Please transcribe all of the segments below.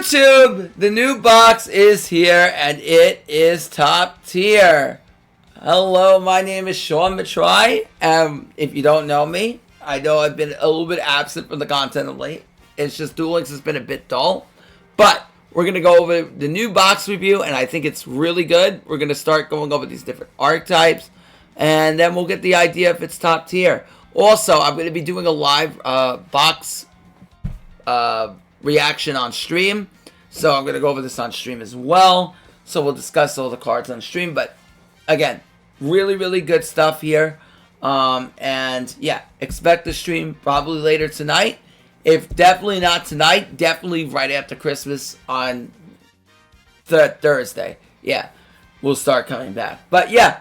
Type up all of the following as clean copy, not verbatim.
YouTube, the new box is here and it is top tier. Hello, my name is Sean Matrai. If you don't know me, I know I've been a little bit absent from the content of late. It's just Duel Links has been a bit dull. But we're going to go over the new box review and I think it's really good. We're going to start going over these different archetypes and then we'll get the idea if it's top tier. Also, I'm going to be doing a live box reaction on stream, so I'm going to go over this on stream as well, so we'll discuss all the cards on stream. But again, really good stuff here, and yeah, expect the stream probably later tonight. If definitely not tonight, definitely right after Christmas on Thursday. Yeah, we'll start coming back. But yeah,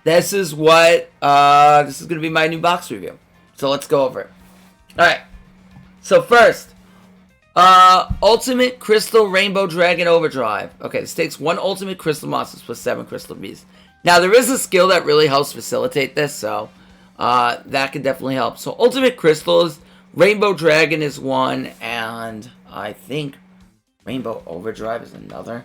this is what this is going to be my new box review, so let's go over it. Alright, so first, Ultimate Crystal Rainbow Dragon Overdrive. Okay, this takes 1 Ultimate Crystal Monsters plus 7 Crystal Beasts. Now, there is a skill that really helps facilitate this, so that can definitely help. So, Ultimate Crystals, Rainbow Dragon is one, and I think Rainbow Overdrive is another.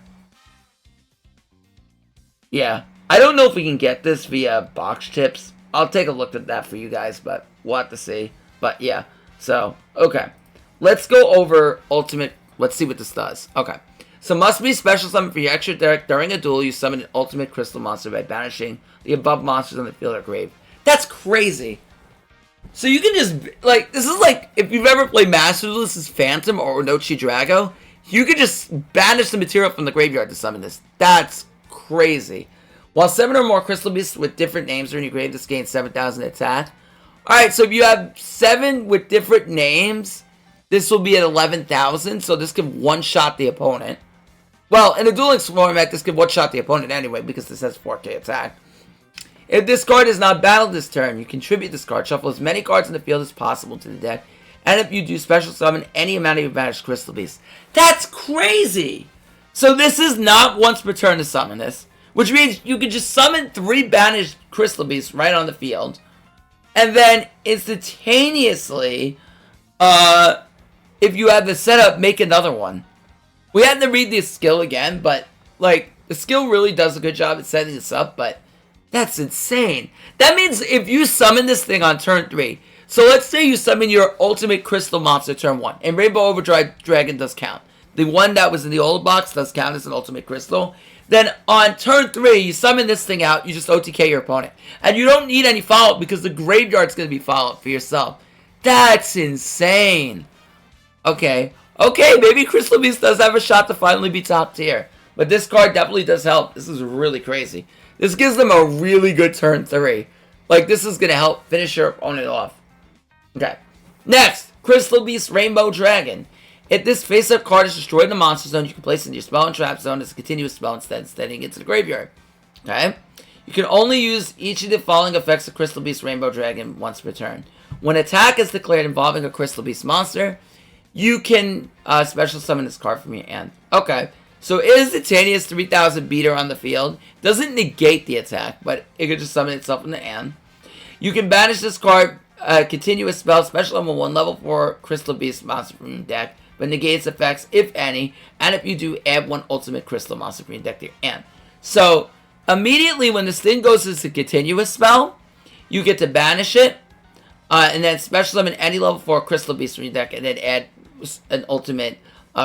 Yeah, I don't know if we can get this via box chips. I'll take a look at that for you guys, but we'll have to see. But yeah, so, okay. Let's go over Ultimate. Let's see what this does. Okay. So must be special summon for your extra deck. During a duel, you summon an Ultimate Crystal Monster by banishing the above monsters on the field or grave. That's crazy. So you can just, like, this is like, if you've ever played Master Duelist's Phantom or Onochi Drago, you can just banish the material from the graveyard to summon this. That's crazy. While 7 or more Crystal Beasts with different names are in your grave, this gains 7,000 attack. Alright, so if you have 7 with different names, this will be at 11,000, so this can one-shot the opponent. Well, in the Duel Links format, this can one-shot the opponent anyway, because this has 4k attack. If this card is not battled this turn, you contribute this card. Shuffle as many cards in the field as possible to the deck. And if you do, special summon any amount of your banished Crystal Beasts. That's crazy! So this is not once per turn to summon this. Which means you can just summon 3 banished Crystal Beasts right on the field. And then instantaneously, if you have the setup, make another one. We had to read this skill again, but, like, the skill really does a good job at setting this up, but that's insane. That means if you summon this thing on turn 3, so let's say you summon your Ultimate Crystal Monster turn 1, and Rainbow Overdrive Dragon does count. The one that was in the old box does count as an Ultimate Crystal. Then on turn 3, you summon this thing out, you just OTK your opponent. And you don't need any follow-up because the graveyard's going to be follow-up for yourself. That's insane. Okay, maybe Crystal Beast does have a shot to finally be top tier. But this card definitely does help. This is really crazy. This gives them a really good turn 3. Like, this is going to help finish your opponent off. Okay, next, Crystal Beast Rainbow Dragon. If this face-up card is destroyed in the monster zone, you can place it in your spell and trap zone as a continuous spell instead, sending it to the graveyard. Okay? You can only use each of the following effects of Crystal Beast Rainbow Dragon once per turn. When attack is declared involving a Crystal Beast monster, you can special summon this card from your hand. Okay, so instantaneous 3,000 beater on the field. Doesn't negate the attack, but it can just summon itself from the hand. You can banish this card, continuous spell, special summon 1 level 4 Crystal Beast monster from your deck, but negates effects, if any, and if you do, add 1 Ultimate Crystal Monster from your deck to your hand. So, immediately when this thing goes as a continuous spell, you get to banish it, and then special summon any level 4 Crystal Beast from your deck, and then add an Ultimate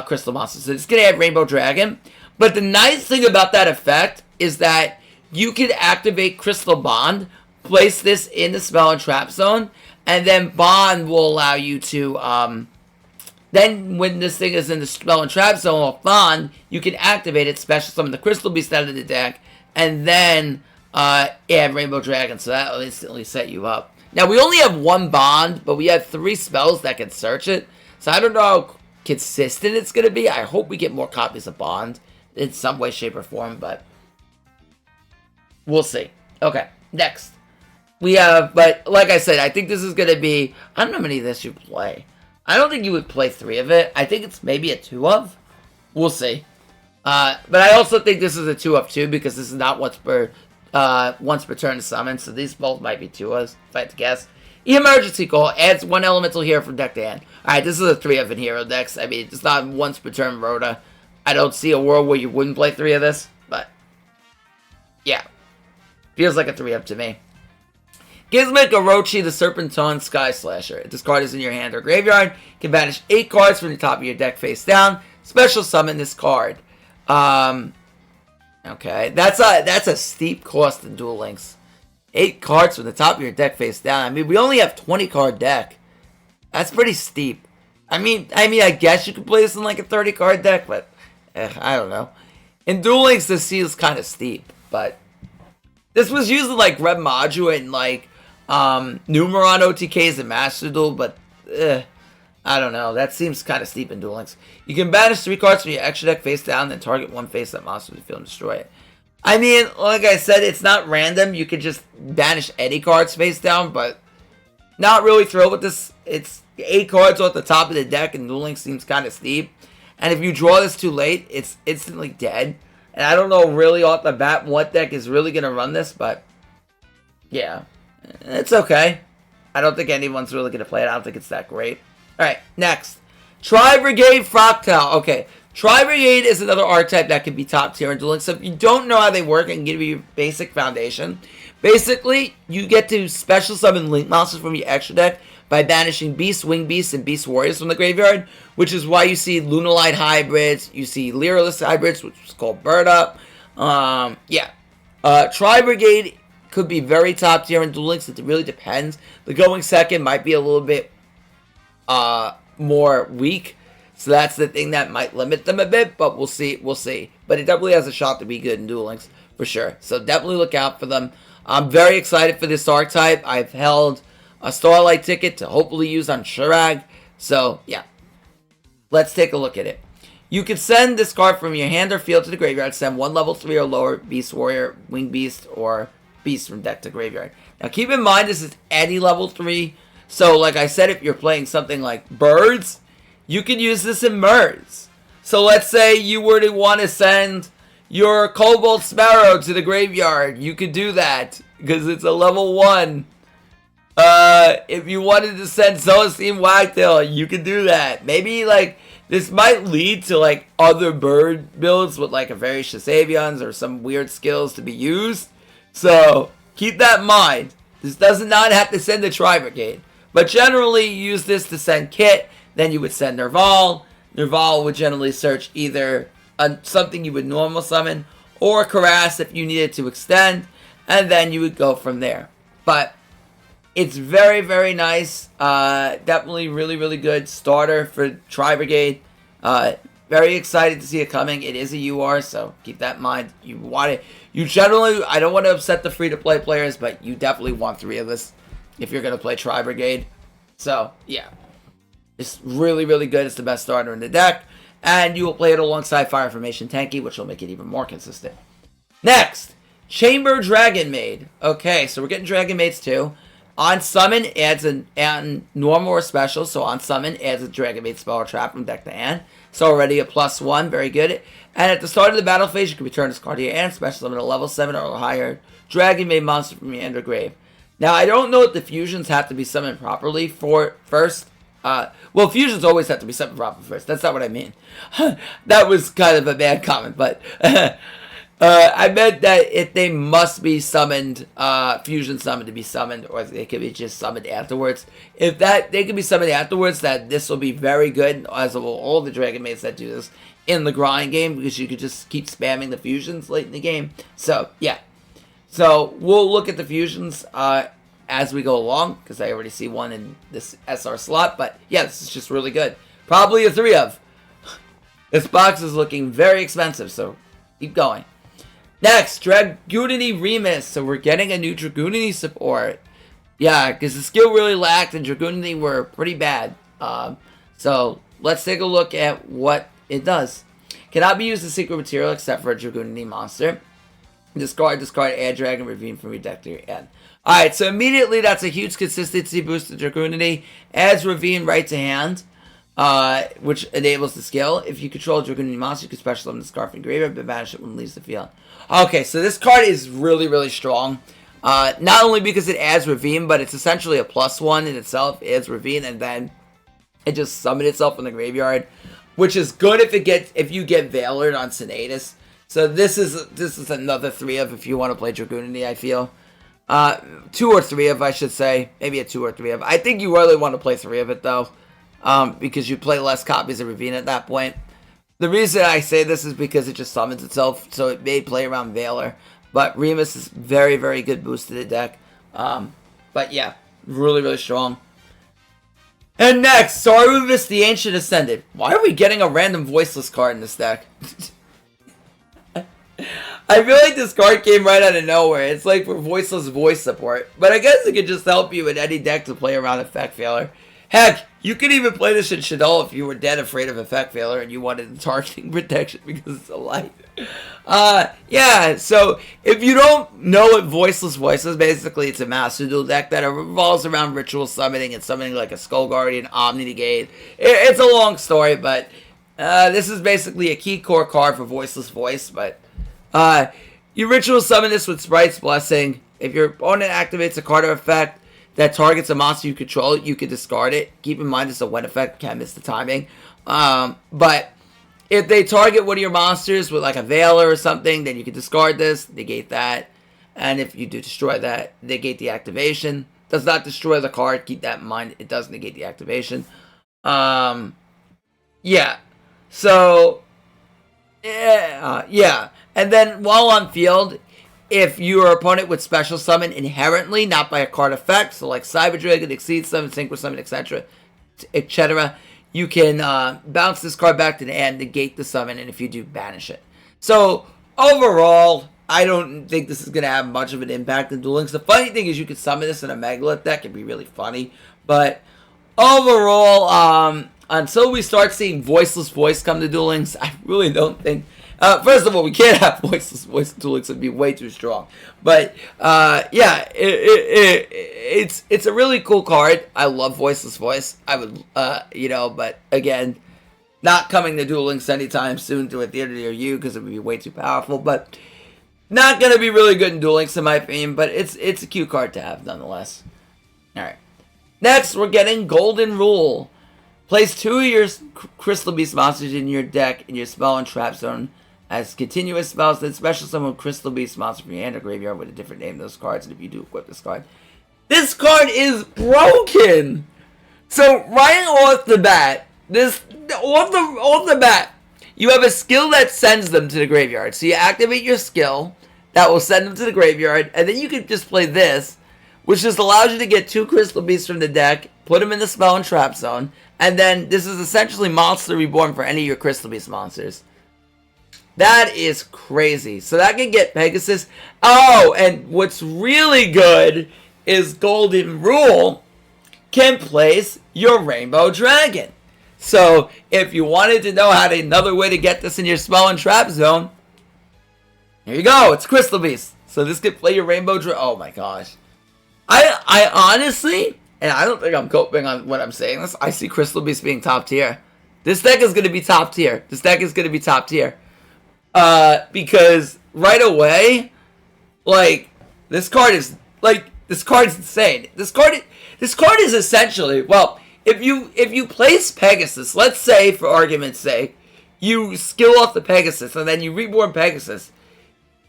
Crystal Monster. So it's going to add Rainbow Dragon. But the nice thing about that effect is that you can activate Crystal Bond, place this in the spell and trap zone, and then Bond will allow you to, then when this thing is in the spell and trap zone or Bond, you can activate it, special summon the Crystal Beast out of the deck, and then add Rainbow Dragon. So that will instantly set you up. Now, we only have 1 Bond, but we have 3 spells that can search it. So I don't know how consistent it's going to be. I hope we get more copies of Bond in some way, shape, or form, but we'll see. Okay, next. We have, but like I said, I think this is going to be, I don't know how many of this you play. I don't think you would play 3 of it. I think it's maybe a 2 of. We'll see. But I also think this is a 2 of 2 because this is not once per turn to summon. So these both might be 2 ofs, if I had to guess. Emergency Call adds 1 elemental hero from deck to hand. Alright, this is a 3 of in hero decks. I mean, it's not once per turn Rhoda. I don't see a world where you wouldn't play 3 of this, but yeah. Feels like a 3 of to me. Gizmek Orochi, the Serpentine Sky Slasher. If this card is in your hand or graveyard, you can banish 8 cards from the top of your deck face down. Special summon this card. Okay, that's a steep cost in Duel Links. 8 cards from the top of your deck face down. I mean, we only have 20 card deck. That's pretty steep. I mean, I guess you could play this in like a 30 card deck, but I don't know. In Duel Links, this seems kind of steep, but this was used in like Red Module and like Numeron OTKs and Master Duel, but I don't know. That seems kind of steep in Duel Links. You can banish 3 cards from your extra deck face down, then target 1 face-up monster with the field and destroy it. I mean, like I said, it's not random. You could just banish any cards face down, but not really thrilled with this. It's 8 cards off the top of the deck, and Duel Links seems kind of steep. And if you draw this too late, it's instantly dead. And I don't know really off the bat what deck is really going to run this, but yeah, it's okay. I don't think anyone's really going to play it. I don't think it's that great. Alright, next. Tri-Brigade Fractal. Okay, Tri-Brigade is another archetype that can be top tier in Duel Links. So if you don't know how they work, I can give you your basic foundation. Basically, you get to special summon Link monsters from your extra deck by banishing Beast, Wing Beasts, and Beast Warriors from the graveyard, which is why you see Lunalight hybrids, you see Lyralist hybrids, which is called Bird Up. Tri-Brigade could be very top tier in Duel Links. It really depends. The going second might be a little bit more weak, so that's the thing that might limit them a bit, but we'll see. But it definitely has a shot to be good in Duel Links for sure, so definitely look out for them. I'm very excited for this archetype. I've held a Starlight ticket to hopefully use on Shuraig, so yeah, let's take a look at it. You can send this card from your hand or field to the graveyard. Send 1 level 3 or lower Beast Warrior, Wing Beast, or Beast from deck to graveyard. Now keep in mind this is any level 3. So, like I said, if you're playing something like Birds, you can use this in Mers. So, let's say you were to want to send your Cobalt Sparrow to the graveyard. You could do that, because it's a level 1. If you wanted to send Celestine Wagtail, you could do that. Maybe, like, this might lead to, like, other bird builds with, like, a very Shasavians or some weird skills to be used. So, keep that in mind. This does not have to send the Tri-Brigade. But generally, you use this to send Kit, then you would send Nerval. Nerval would generally search either something you would normal summon, or Karass if you needed to extend, and then you would go from there. But it's very, very nice. Definitely really, really good starter for Tri-Brigade. Very excited to see it coming. It is a UR, so keep that in mind. You want it. You generally, I don't want to upset the free-to-play players, but you definitely want 3 of this if you're going to play Tri-Brigade. So, yeah. It's really, really good. It's the best starter in the deck. And you will play it alongside Fire Formation Tanky, which will make it even more consistent. Next, Chamber Dragonmaid. Okay, so we're getting Dragonmaids too. On summon, adds a normal or special. So on summon, adds a Dragonmaid spell or trap from deck to hand. So already a +1, very good. And at the start of the battle phase, you can return this card to your hand, special summon a level 7 or higher Dragonmaid monster from your hand or grave. Now, I don't know if the fusions have to be summoned properly first. Well, fusions always have to be summoned properly first. That's not what I mean. That was kind of a bad comment, but I meant that if they must be summoned, fusion summoned to be summoned, or they could be just summoned afterwards. If they can be summoned afterwards, that this will be very good, as will all the Dragonmaids that do this in the grind game, because you could just keep spamming the fusions late in the game. So, yeah. So, we'll look at the fusions as we go along, because I already see one in this SR slot. But, yeah, this is just really good. Probably a 3 of. This box is looking very expensive, so keep going. Next, Dragunity Remus. So, we're getting a new Dragunity support. Yeah, because the skill really lacked, and Dragunity were pretty bad. So, let's take a look at what it does. Cannot be used as secret material except for a Dragunity monster. Discard, add Dragon Ravine from your deck to your hand. Alright, so immediately that's a huge consistency boost to Dragunity. Adds Ravine right to hand, which enables the skill. If you control a Dragunity monster, you can special summon the Scarf and Graveyard, but banish it when it leaves the field. Okay, so this card is really, really strong. Not only because it adds Ravine, but it's essentially a +1 in itself. It adds Ravine, and then it just summons itself in the graveyard, which is good if you get Veilered on Senatus. So this is another 3 of if you want to play Dragunity, I feel. 2 or 3 of, I should say. Maybe a 2 or 3 of. I think you really want to play 3 of it, though. Because you play less copies of Ravine at that point. The reason I say this is because it just summons itself, so it may play around Veiler. But Remus is very, very good boost to the deck. But yeah, really, really strong. And next, Sauravis the Ancient Ascended. Why are we getting a random voiceless card in this deck? I feel like this card came right out of nowhere. It's like for voiceless voice support. But I guess it could just help you in any deck to play around Effect Failure. Heck, you could even play this in Shaddoll if you were dead afraid of Effect Failure and you wanted the targeting protection because it's a light. Yeah, so if you don't know what Voiceless Voice is, basically it's a Master Duel deck that revolves around ritual summoning and summoning like a Skull Guardian, Omni Negate. It's a long story, but this is basically a key core card for Voiceless Voice, but you ritual summon this with Sprite's Blessing. If your opponent activates a card or effect that targets a monster you control, you can discard it. Keep in mind it's a when effect, can't miss the timing. But if they target one of your monsters with like a Veiler or something, then you can discard this, negate that. And if you do destroy that, negate the activation. Does not destroy the card, keep that in mind. It does negate the activation. Yeah. So, yeah. And then while on field, if your opponent would special summon inherently, not by a card effect, so like Cyber Dragon, Exceed Summon, Synchro Summon, etc., you can bounce this card back to the end, negate the summon, and if you do, banish it. So, overall, I don't think this is going to have much of an impact in Duel Links. The funny thing is you could summon this in a Megalith deck. It'd be really funny. But, overall, until we start seeing Voiceless Voice come to Duel Links, I really don't think... first of all, we can't have Voiceless Voice in Duel Links. It'd be way too strong. But, yeah, it's a really cool card. I love Voiceless Voice. I would, but again, not coming to Duel Links anytime soon to a theater near you because it would be way too powerful. But not going to be really good in Duel Links in my opinion, but it's a cute card to have nonetheless. Alright. Next, we're getting Golden Rule. Place 2 of your Crystal Beast monsters in your deck in your spell and trap zone as continuous spells, then special summon Crystal Beast monster from your hand or graveyard with a different name of those cards, and if you do equip this card. This card is broken! So, right off the bat, you have a skill that sends them to the graveyard. So you activate your skill, that will send them to the graveyard, and then you can just play this, which just allows you to get 2 Crystal Beasts from the deck, put them in the spell and trap zone, and then this is essentially Monster Reborn for any of your Crystal Beast monsters. That is crazy. So that can get Pegasus. Oh, and what's really good is Golden Rule can place your Rainbow Dragon. So if you wanted to know another way to get this in your spell and trap zone, here you go. It's Crystal Beast. So this can play your Rainbow Dragon. Oh my gosh. I honestly, and I don't think I'm coping on what I'm saying this, I see Crystal Beast being top tier. This deck is going to be top tier. Because right away, like, this card is insane. This card is essentially, well, if you place Pegasus, let's say for argument's sake, you skill off the Pegasus and then you reborn Pegasus.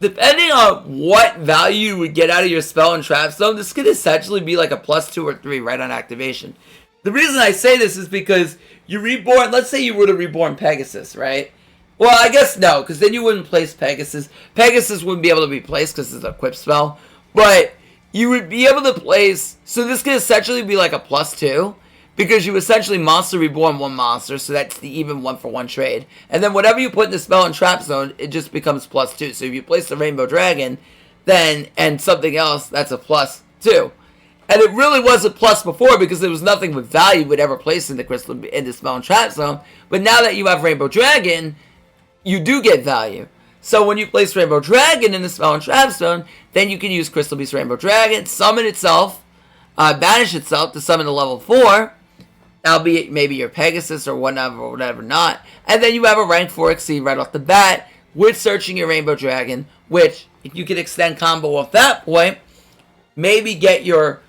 Depending on what value you would get out of your spell and trap zone, this could essentially be like a +2 or 3 right on activation. The reason I say this is because you reborn, let's say you were to reborn Pegasus, right? Well, I guess no, because then you wouldn't place Pegasus. Pegasus wouldn't be able to be placed because it's a equip spell. But you would be able to place, so this could essentially be like a +2. Because you essentially Monster Reborn 1 monster, so that's the even 1-for-1 trade. And then whatever you put in the spell and trap zone, it just becomes +2. So if you place the Rainbow Dragon, then, and something else, that's a +2. And it really was a plus before because there was nothing with value would ever place in the spell and trap zone. But now that you have Rainbow Dragon, you do get value. So when you place Rainbow Dragon in the spell and trap zone, then you can use Crystal Beast Rainbow Dragon, summon itself, banish itself to summon a level 4. Albeit maybe your Pegasus or whatever not. And then you have a rank 4 Exceed right off the bat with searching your Rainbow Dragon, which if you can extend combo off that point, maybe get your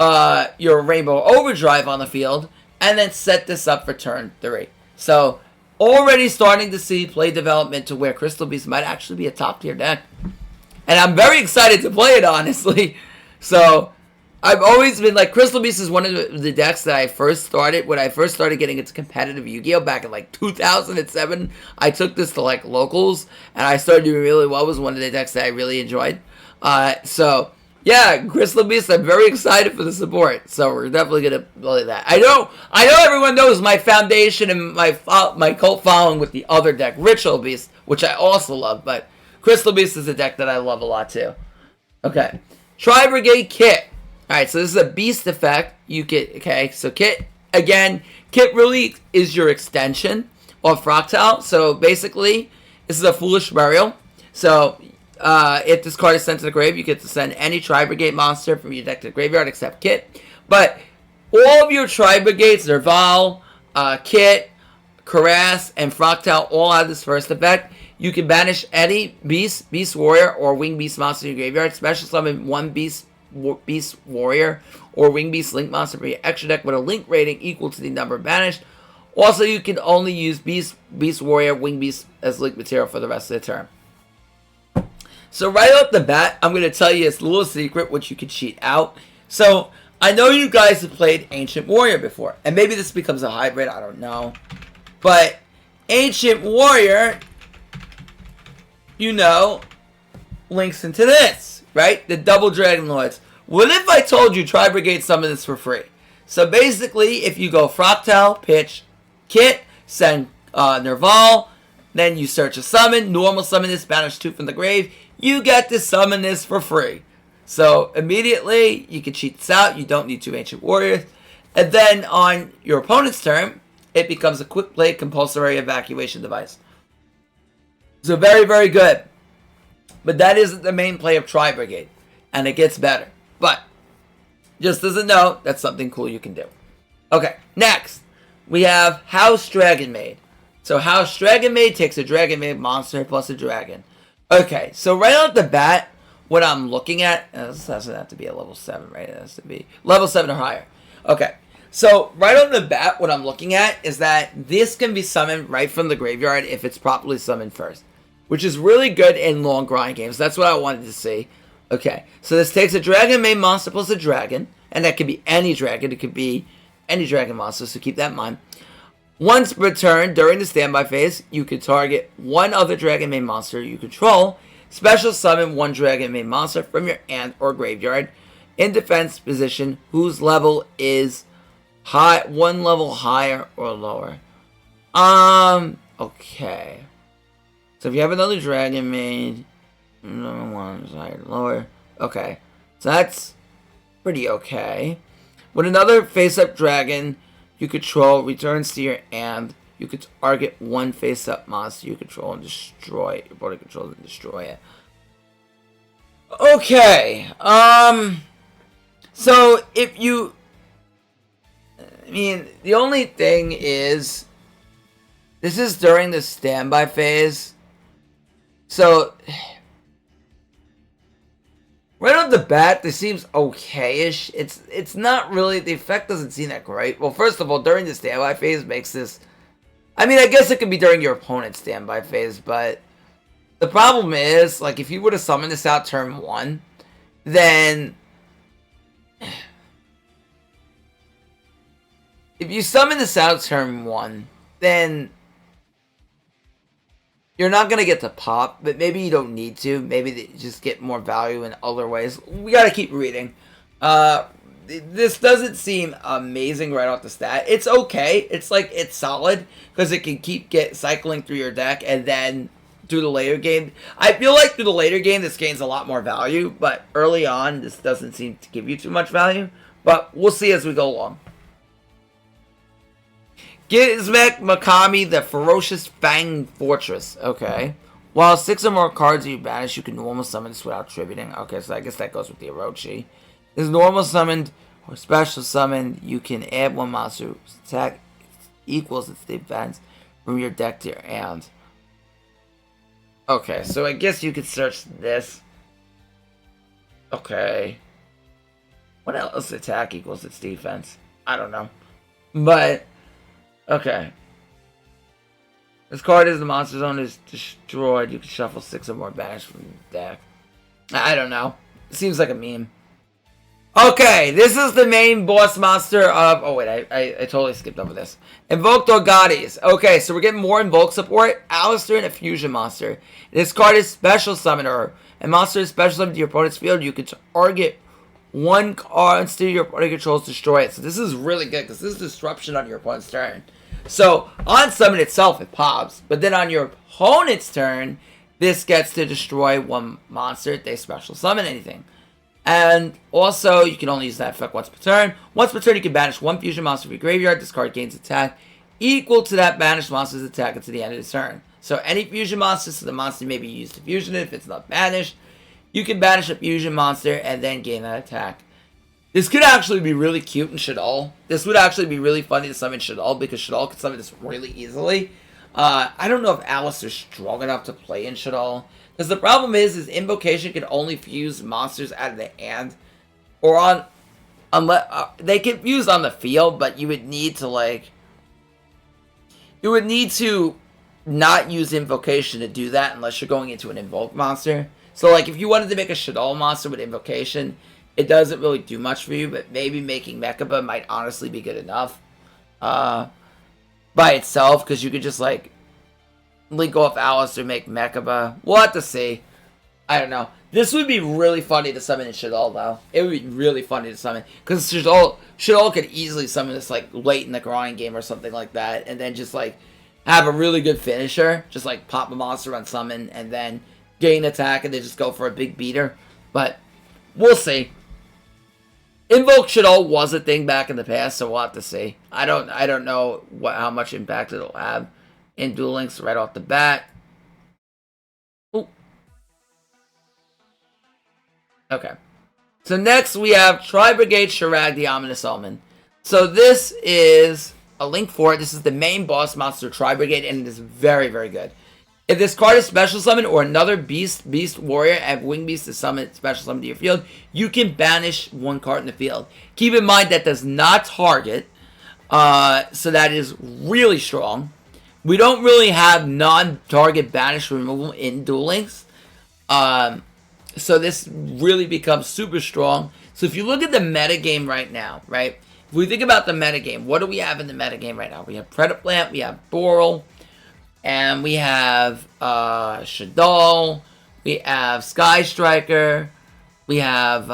Rainbow Overdrive on the field, and then set this up for turn 3. So, already starting to see play development to where Crystal Beast might actually be a top tier deck. And I'm very excited to play it, honestly. So, I've always been like, Crystal Beast is one of the decks that I first started, when I first started getting into competitive Yu-Gi-Oh! Back in like 2007. I took this to like locals, and I started doing really well. It was one of the decks that I really enjoyed. So, yeah, Crystal Beast, I'm very excited for the support. So we're definitely going to play that. I know everyone knows my foundation and my cult following with the other deck, Ritual Beast, which I also love, but Crystal Beast is a deck that I love a lot too. Okay. Tri-Brigade Kit. Alright, so this is a beast effect. You get, okay, so Kit, again, Kit really is your extension of Fractal. So basically, this is a Foolish Burial. So, if this card is sent to the grave, you get to send any Tri-Brigade monster from your deck to the graveyard except Kit. But all of your Tri-Brigades, Nerval, Kit, Caress, and Fractal all have this first effect. You can banish any Beast, Beast Warrior, or Wing Beast monster in your graveyard. Special summon one Beast Warrior or Wing Beast Link monster for your extra deck with a Link rating equal to the number banished. Also, you can only use Beast Warrior, Wing Beast as Link material for the rest of the turn. So right off the bat, I'm going to tell you this little secret which you can cheat out. So, I know you guys have played Ancient Warrior before, and maybe this becomes a hybrid, I don't know. But Ancient Warrior, you know, links into this, right? The double Dragon Lords. What if I told you Tri-Brigade summon this for free? So basically, if you go Fractal, pitch, Kit, send Nerval, then you search a summon, normal summon this, banish 2 from the grave, you get to summon this for free. So immediately, you can cheat this out, you don't need 2 Ancient Warriors. And then on your opponent's turn, it becomes a quick play compulsory evacuation device. So very, very good. But that isn't the main play of Tri-Brigade. And it gets better. But, just as a note, that's something cool you can do. Okay, next. We have House Dragonmaid. So House Dragonmaid takes a Dragonmaid monster plus a dragon. Okay, so right off the bat, what I'm looking at... this doesn't have to be a level 7, right? It has to be level 7 or higher. Okay, so right off the bat, what I'm looking at is that this can be summoned right from the graveyard if it's properly summoned first. Which is really good in long grind games. That's what I wanted to see. Okay, so this takes a Dragonmaid monster plus a dragon. And that could be any dragon. It could be any dragon monster, so keep that in mind. Once returned during the standby phase, you can target one other Dragonmaid monster you control. Special summon one Dragonmaid monster from your hand or graveyard in defense position whose level is high, one level higher or lower. Okay. So if you have another Dragonmaid, number 1 is higher or lower. Okay. So that's pretty okay. When another face-up dragon you control returns to your hand, you can target one face-up monster you control and destroy it. Your opponent controls and destroy it. Okay. So if you... I mean, the only thing is... This is during the standby phase. So... Right off the bat, this seems okay-ish. It's not really... The effect doesn't seem that great. Well, first of all, during the standby phase makes this... I mean, I guess it could be during your opponent's standby phase, but... The problem is, like, if you were to summon this out turn 1, then... If you summon this out turn 1, then... You're not going to get to pop, but maybe you don't need to. Maybe they just get more value in other ways. We got to keep reading. This doesn't seem amazing right off the stat. It's okay. It's like, it's solid, because it can keep cycling through your deck, and then through the later game. I feel like through the later game, this gains a lot more value, but early on, this doesn't seem to give you too much value. But we'll see as we go along. Gizmek Makami, the Ferocious Fang Fortress. Okay. While 6 or more cards you banish, you can normal summon this without tributing. Okay, so I guess that goes with the Orochi. Is normal summoned or special summoned, you can add one monster whose attack equals its defense from your deck to your hand. Okay, so I guess you could search this. Okay. What else attack equals its defense? I don't know. But, okay. This card is the monster zone is destroyed. You can shuffle 6 or more banished from the deck. I don't know. It seems like a meme. Okay, this is the main boss monster of... Oh, wait, I totally skipped over this. Invoke Dorgatis. Okay, so we're getting more Invoke support. Alistair and a Fusion monster. This card is Special Summoner. A monster is Special Summoned to your opponent's field. You can target one card instead of your opponent controls, destroy it. So this is really good because this is disruption on your opponent's turn. So on summon itself, it pops. But then on your opponent's turn, this gets to destroy one monster if they special summon anything. And also, you can only use that effect once per turn. Once per turn, you can banish one fusion monster from your graveyard. This card gains attack equal to that banished monster's attack until the end of the turn. So any fusion monster, so the monster may be used to fusion it if it's not banished. You can banish a fusion monster and then gain that attack. This could actually be really cute in Shadol. This would actually be really funny to summon Shadol because Shadol can summon this really easily. I don't know if Alistair's strong enough to play in Shadol. Because the problem is Invocation can only fuse monsters out of the hand. Or on... unless they can fuse on the field, but you would need to, like... You would need to not use Invocation to do that unless you're going into an Invoke monster. So, like, if you wanted to make a Shadol monster with Invocation, it doesn't really do much for you, but maybe making Mechaba might honestly be good enough. By itself, because you could just, like... link off Alistair, make Mechaba. We'll have to see. I don't know. This would be really funny to summon in Shadol, though. It would be really funny to summon. Because Shadol could easily summon this, like, late in the grind game or something like that. And then just, like, have a really good finisher. Just, like, pop a monster on summon and then gain attack and then just go for a big beater. But, we'll see. Invoke Shadol was a thing back in the past, so we'll have to see. I don't know how much impact it'll have in Duel Links right off the bat. Ooh. Okay. So next we have Tri-Brigade Shuraig, the Ominous Omen. So this is a link for it. This is the main boss monster Tri-Brigade, and it is very, very good. If this card is special summon or another beast warrior and wing beast is summoned special summon to your field, you can banish one card in the field. Keep in mind that does not target, so that is really strong. We don't really have non-target banish removal in Duel Links. So this really becomes super strong. So if you look at the metagame right now, right? If we think about the metagame, what do we have in the metagame right now? We have Predaplant, we have Boral, and we have Shadol, we have Sky Striker, we have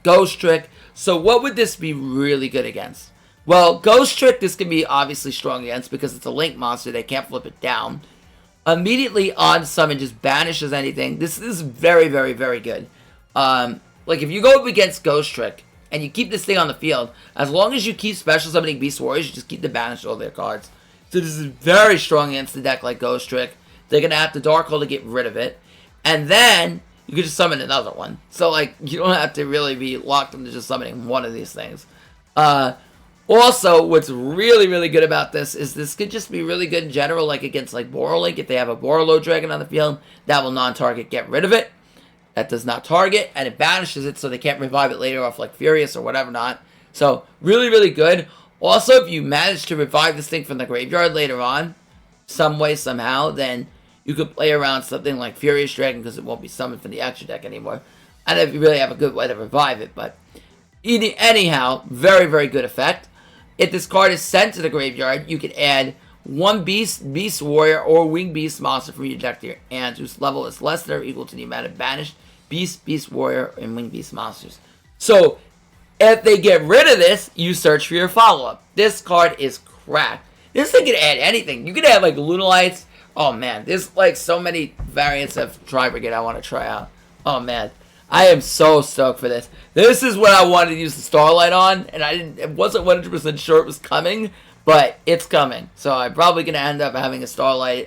Ghost Trick. So what would this be really good against? Well, Ghost Trick, this can be obviously strong against because it's a link monster. They can't flip it down. Immediately on summon, just banishes anything. This is very, very, very good. Like, if you go up against Ghost Trick and you keep this thing on the field, as long as you keep special summoning Beast Warriors, you just keep the banish all their cards. So this is very strong against the deck like Ghost Trick. They're going to have to Dark Hole to get rid of it. And then you can just summon another one. So, like, you don't have to really be locked into just summoning one of these things. Also, what's really, really good about this is this could just be really good in general, like against like Borolink. If they have a Borolo Dragon on the field, that will non-target, get rid of it. That does not target, and it banishes it so they can't revive it later off like Furious or whatever not. So, really, really good. Also, if you manage to revive this thing from the graveyard later on, some way, somehow, then you could play around something like Furious Dragon because it won't be summoned from the extra deck anymore. I don't know if you really have a good way to revive it, but anyhow, very, very good effect. If this card is sent to the graveyard, you can add one Beast Warrior, or Wing Beast monster from your deck to your hand, whose level is less than or equal to the amount of banished Beast Warrior, and Wing Beast monsters. So, if they get rid of this, you search for your follow-up. This card is cracked. This thing can add anything. You can add, like, Lunalights. Oh, man. There's, like, so many variants of Tri-Brigade I want to try out. Oh, man. I am so stoked for this. This is what I wanted to use the Starlight on, and I wasn't 100% sure it was coming, but it's coming. So I'm probably going to end up having a Starlight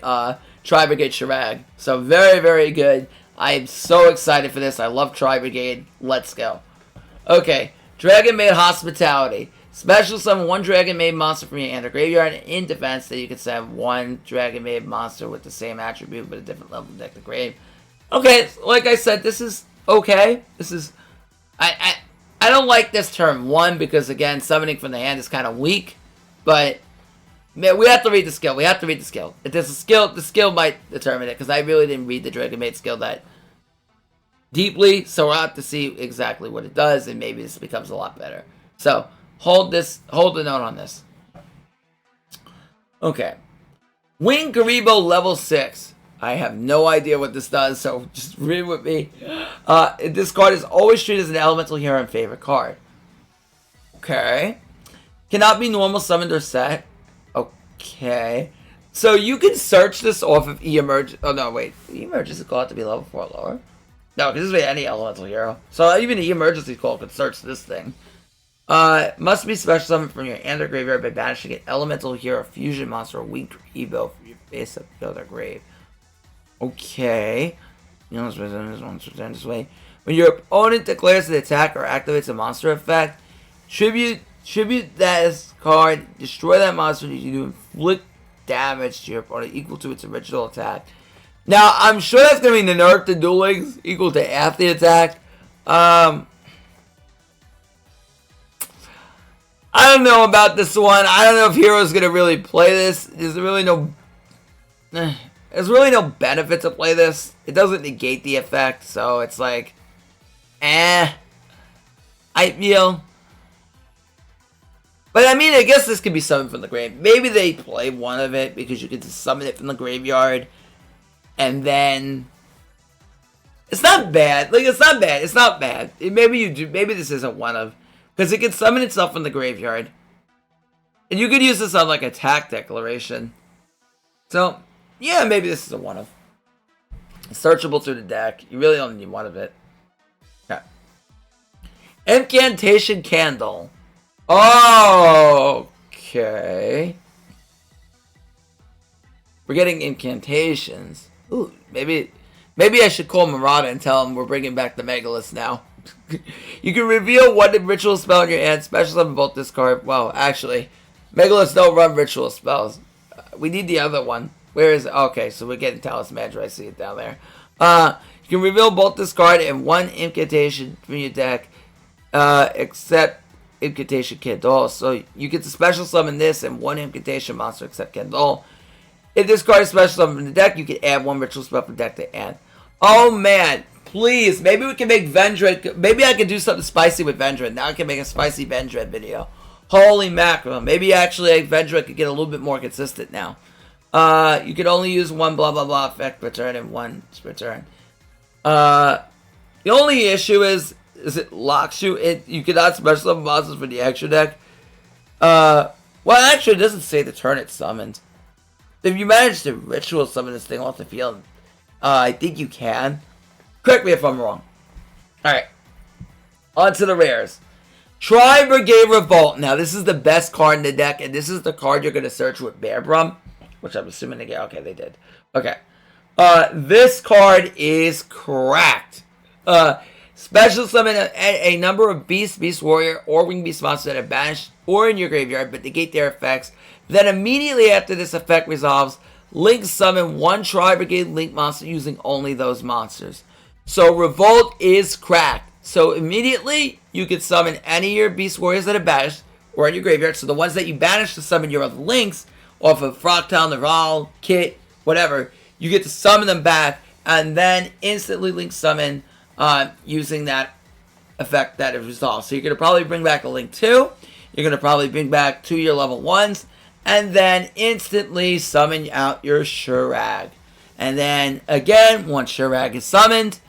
Tri-Brigade Shuraig. So very, very good. I am so excited for this. I love Tri-Brigade. Let's go. Okay, Dragonmaid Hospitality. Special summon one Dragonmaid monster from your hand or graveyard, and in defense that you can send one Dragonmaid monster with the same attribute but a different level of deck to grave. Okay, like I said, this is okay. This is... I don't like this turn 1 because, again, summoning from the hand is kind of weak. But man, we have to read the skill. We have to read the skill. If there's a skill, the skill might determine it. Because I really didn't read the Dragonmaid skill that deeply. So we'll have to see exactly what it does. And maybe this becomes a lot better. So hold the note on this. Okay. Wing Garibo level 6. I have no idea what this does, so just read with me. This card is always treated as an elemental hero and favorite card. Okay. Cannot be normal summoned or set. Okay. So you can search this off of E-Emerge. Oh, no, wait. E-Emergency Call to be level 4 or lower? No, because this would be any elemental hero. So even the E-Emergency Call could search this thing. Must be special summoned from your hand or graveyard by banishing an elemental hero, fusion monster, or weak Evo from your face up to their grave. Okay. You know, this monster this way. When your opponent declares an attack or activates a monster effect, tribute that card, destroy that monster, you do inflict damage to your opponent equal to its original attack. Now, I'm sure that's going to be the nerf to Duel Links, equal to half the attack. I don't know about this one. I don't know if Hero's going to really play this. There's really no benefit to play this. It doesn't negate the effect, so it's like, I feel. But I mean, I guess this could be summoned from the grave. Maybe they play one of it because you can just summon it from the graveyard, and then it's not bad. Like, it's not bad. It's not bad. Maybe you do. Maybe this isn't one of. Because it can summon itself from the graveyard. And you could use this on, like, attack declaration. So, yeah, maybe this is a one of. Searchable through the deck. You really only need one of it. Okay. Incantation Candle. Okay. We're getting incantations. Ooh, maybe I should call Murata and tell him we're bringing back the Megalith now. You can reveal one ritual spell in your hand, special summon both this card. Well, actually, Megaliths don't run ritual spells. We need the other one. Where is it? Okay, so we're getting Talismancer. I see it down there. You can reveal both this card and one incantation from your deck, except Incantation Candle. So you get to special summon this and one incantation monster except Candle. If this card is special summoned from the deck, you can add one ritual spell from the deck to hand. Oh man. Please, maybe we can make Vendread. Maybe I can do something spicy with Vendread. Now I can make a spicy Vendread video. Holy mackerel. Maybe actually Vendread could get a little bit more consistent now. You can only use one blah blah blah effect return and one return. The only issue is it locks you in. You cannot special summon monsters for the extra deck. Well, actually, it doesn't say the turn it's summoned. If you manage to ritual summon this thing off the field, I think you can. Correct me if I'm wrong. Alright. On to the rares. Tri-Brigade Revolt. Now, this is the best card in the deck, and this is the card you're going to search with Bear Brum, which I'm assuming they get. Okay, they did. Okay. This card is cracked. Special summon a number of Beast Warrior, or Wing Beast monsters that are banished or in your graveyard, but negate their effects. Then immediately after this effect resolves, Link summon one Tri-Brigade Link monster using only those monsters. So Revolt is cracked. So immediately you can summon any of your Beast Warriors that are banished or in your graveyard. So the ones that you banish to summon your other Links off of Frogtown, Naval, Kit, whatever, you get to summon them back and then instantly Link summon using that effect that is resolved. So you're going to probably bring back a Link 2. You're going to probably bring back 2 of your level 1s. And then instantly summon out your Shuraig. And then again, once Shuraig is summoned,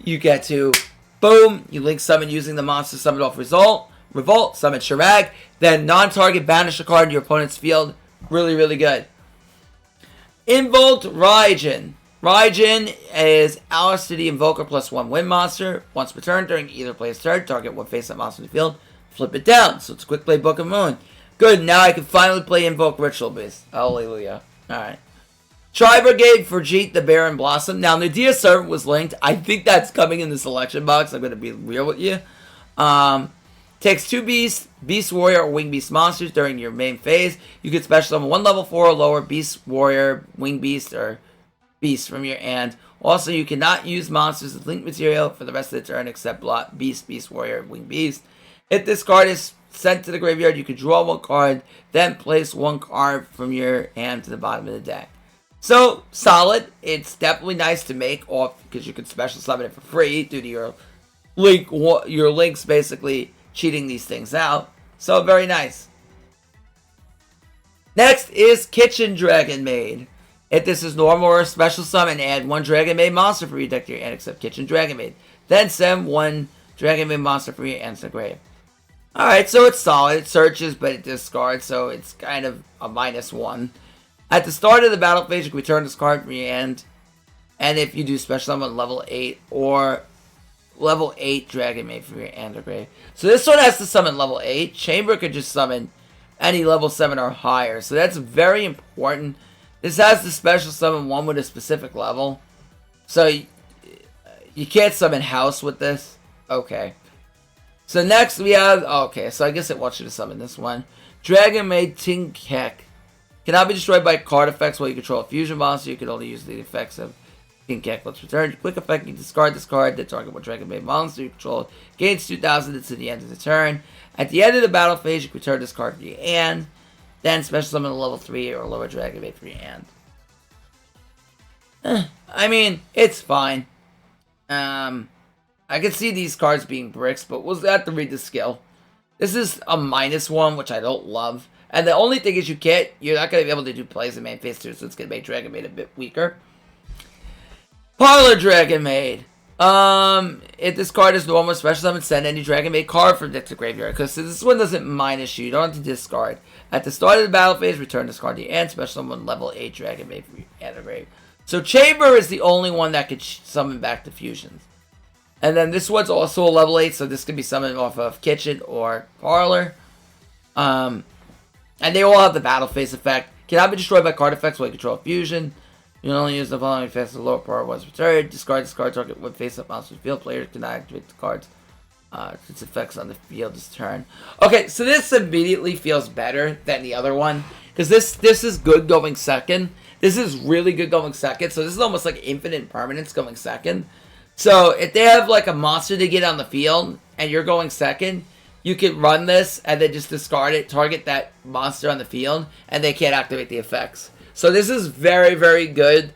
you get to, boom, you Link summon using the monster summon off Revolt, summon Shuraig, then non-target banish a card in your opponent's field. Really, really good. Invoke Raijin. Raijin is Alice to the Invoker +1 win monster. Once per turn during either player's turn, target one face-up monster in the field, flip it down. So it's a quick play Book of Moon. Good, now I can finally play Invoke Ritual Beast. Hallelujah. Alright. Tri-Brigade for Jeet the Baron Blossom. Now, Nadia Servant was linked. I think that's coming in the selection box. I'm going to be real with you. Takes 2 Beast Warrior, or Wing Beast monsters during your main phase. You can special summon 1 level 4 or lower Beast Warrior, Wing Beast, or Beast from your hand. Also, you cannot use monsters as link material for the rest of the turn except Beast Warrior, Wing Beast. If this card is sent to the graveyard, you can draw one card, then place one card from your hand to the bottom of the deck. So, solid. It's definitely nice to make off because you can special summon it for free due to your links basically cheating these things out. So, very nice. Next is Kitchen Dragonmaid. If this is normal or a special summon, add one Dragonmaid monster for your deck to your hand except Kitchen Dragonmaid. Then send one Dragonmaid monster for your hand to the grave. Alright, so it's solid. It searches, but it discards, so it's kind of a -1. At the start of the battle phase, you can return this card from your hand. And if you do special summon level 8 or level 8 Dragonmaid from your hand or grave. So this one has to summon level 8. Chamber could just summon any level 7 or higher. So that's very important. This has to special summon one with a specific level. So you can't summon house with this. Okay. So next we have, okay, so I guess it wants you to summon this one. Dragonmaid Tinkek. Cannot be destroyed by card effects while you control a fusion monster. You can only use the effects of Tinkek. Let's return. Quick effect, you discard this card. The target one Dragonmaid monster you control gains 2,000 until the end of the turn. At the end of the battle phase, you can return this card to your hand. Then special summon a level 3 or lower Dragonmaid from your hand. I mean, it's fine. I can see these cards being bricks, but we'll have to read the skill. This is a -1, which I don't love. And the only thing is you're not going to be able to do plays in main phase 2, so it's going to make Dragonmaid a bit weaker. Parlor Dragonmaid. If this card is normal, special summon, send any Dragonmaid card from deck to graveyard. Because this one doesn't minus you. You don't have to discard. At the start of the battle phase, return this card to your hand. Special summon level 8 Dragonmaid from your hand or grave. So Chamber is the only one that could summon back the fusions. And then this one's also a level 8, so this can be summoned off of Kitchen or Parlor. And they all have the battle phase effect. Cannot be destroyed by card effects while you control fusion. You can only use the following effects the lower power was returned. Discard this card, target one face-up monster field. Player cannot activate the cards. Its effects on the field this turn. Okay, so this immediately feels better than the other one. Because this is good going second. This is really good going second. So this is almost like infinite permanence going second. So if they have like a monster to get on the field and you're going second, you can run this and then just discard it, target that monster on the field, and they can't activate the effects. So this is very, very good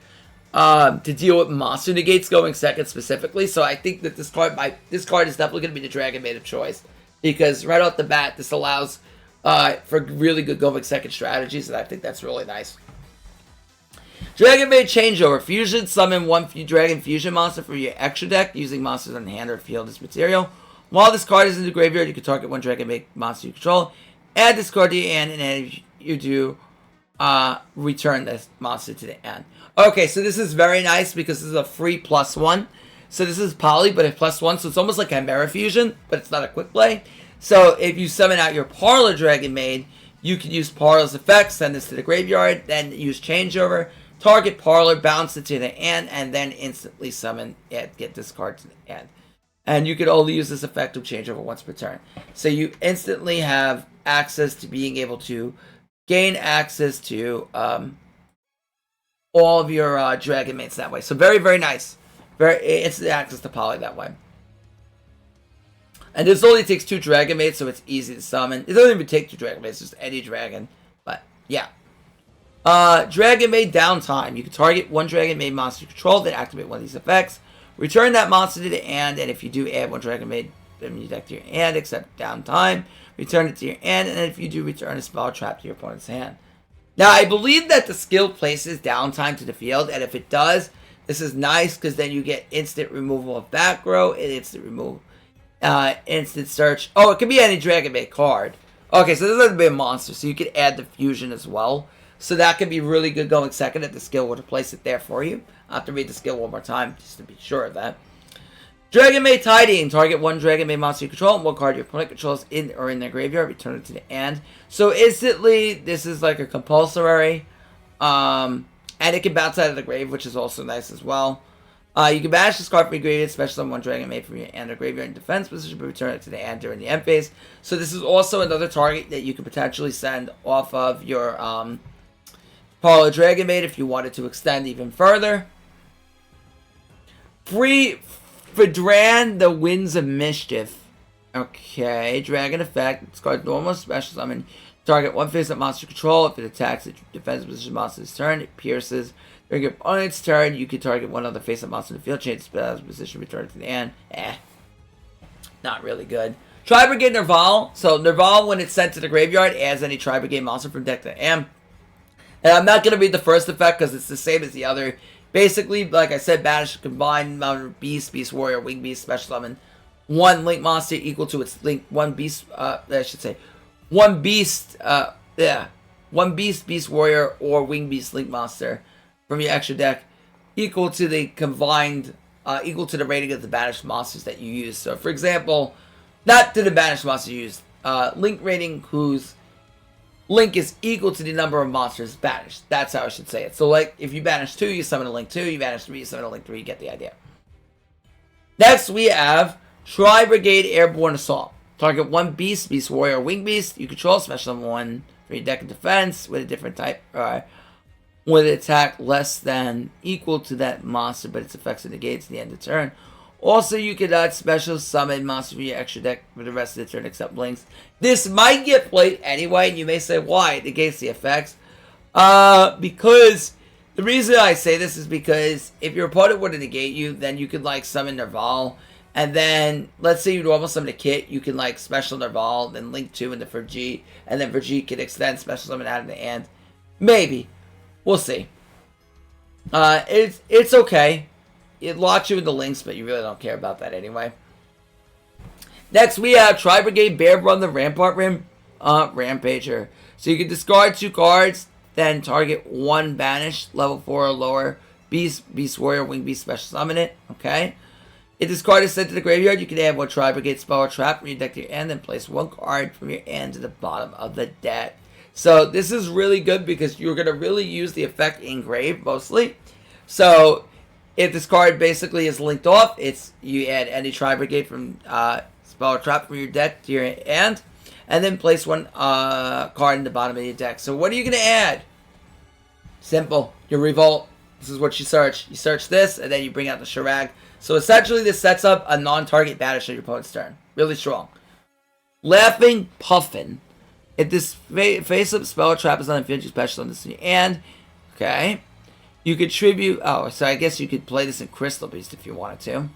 to deal with monster negates going second specifically. So I think that this card is definitely going to be the Dragonmaid of choice. Because right off the bat, this allows for really good going second strategies, and I think that's really nice. Dragonmaid Changeover. Fusion. Summon one Dragon Fusion monster for your extra deck using monsters on hand or field as material. While this card is in the graveyard, you can target one Dragonmaid monster you control. Add this card to your hand, and then you do return this monster to the hand. Okay, so this is very nice because this is a free +1. So this is poly, but a +1, so it's almost like Chimera Fusion, but it's not a quick play. So if you summon out your Parlor Dragonmaid, you can use Parlor's effects, send this to the graveyard, then use Changeover. Target Parlor, bounce it to the hand, and then instantly summon it, get this card to the hand. And you can only use this effect to change over once per turn. So you instantly have access to being able to gain access to all of your Dragonmaids that way. So very, very nice. Very instant access to Poly that way. And this only takes 2 Dragonmaids, so it's easy to summon. It doesn't even take 2 Dragonmaids, just any dragon. But yeah. Dragonmaid Downtime. You can target one Dragonmaid monster you control, then activate one of these effects. Return that monster to the hand, and if you do add one Dragonmaid from your deck to your hand, except Downtime, return it to your hand, and if you do, return a spell trap to your opponent's hand. Now, I believe that the skill places Downtime to the field, and if it does, this is nice, because then you get instant removal of back row, and instant removal, instant search. Oh, it can be any Dragonmaid card. Okay, so this doesn't be a monster, so you can add the fusion as well. So that can be really good going second if the skill were to place it there for you. I'll have to read the skill one more time just to be sure of that. Dragonmaid Tidying. Target one Dragonmaid monster you control and one card your opponent controls in or in their graveyard. Return it to the hand. So instantly, this is like a compulsory. And it can bounce out of the grave, which is also nice as well. You can banish this card from your graveyard, especially summon one Dragonmaid from your hand or graveyard in defense position, but return it to the hand during the end phase. So this is also another target that you could potentially send off of your Parlor Dragonmaid if you wanted to extend even further. Free Fedran, the Winds of Mischief. Okay, Dragon effect. Discard normal special summon. Target one face-up monster control. If it attacks a defensive position monster's turn, it pierces. During your opponent's turn, you can target one other face-up monster in the field, change its position, return it to the end. Not really good. Tri-Brigade Nerval. So Nerval, when it's sent to the graveyard, adds any Tri-Brigade monster from deck to hand. And I'm not going to read the first effect because it's the same as the other. Basically, like I said, banish combined Mountain Beast, Beast Warrior, Wing Beast, Special Summon. One Link monster equal to its Link. One Beast, I should say. One Beast, One Beast, Beast Warrior, or Wing Beast Link monster from your extra deck equal to the combined, equal to the rating of the banished monsters that you use. So, for example, not to the banished monster you use, Link rating whose Link is equal to the number of monsters banished. That's how I should say it. So, like, if you banish 2, you summon a Link 2. You banish 3, you summon a Link 3. You get the idea. Next, we have Tri-Brigade Airborne Assault. Target one Beast, Beast Warrior, Wing Beast. You control special summon 1 for your deck of defense with a different type. With an attack less than equal to that monster, but its effects are negated to the end of the turn. Also, you can add special summon monster for your extra deck for the rest of the turn except Blinks. This might get played anyway, and you may say, why? It negates the effects. Because the reason I say this is because if your opponent were to negate you, then you could, like, summon Nerval. And then, let's say you normal summon a Kit, you can, like, special Nerval, then Link 2 into Vergi, and then Vergi can extend special summon out of the hand. Maybe. We'll see. It's okay. It locks you into links, but you really don't care about that anyway. Next, we have Tri-Brigade Bear Run the Rampart Rampager. So you can discard 2 cards, then target 1 banished, level 4 or lower, Beast Warrior, Wing Beast, special summon it. Okay. If this card is sent to the graveyard, you can add 1 Tri-Brigade spell or trap from your deck to your hand, then place 1 card from your hand to the bottom of the deck. So this is really good because you're going to really use the effect in grave mostly. So if this card basically is linked off, you add any Tri-Brigade from spell or trap from your deck to your hand, and then place 1 card in the bottom of your deck. So what are you going to add? Simple. Your Revolt. This is what you search. You search this, and then you bring out the Shuraig. So essentially this sets up a non-target banish on your opponent's turn. Really strong. Laughing Puffin. If this face-up spell or trap is on the field, you special on this in your hand. Okay. You contribute... Oh, so I guess you could play this in Crystal Beast if you wanted to.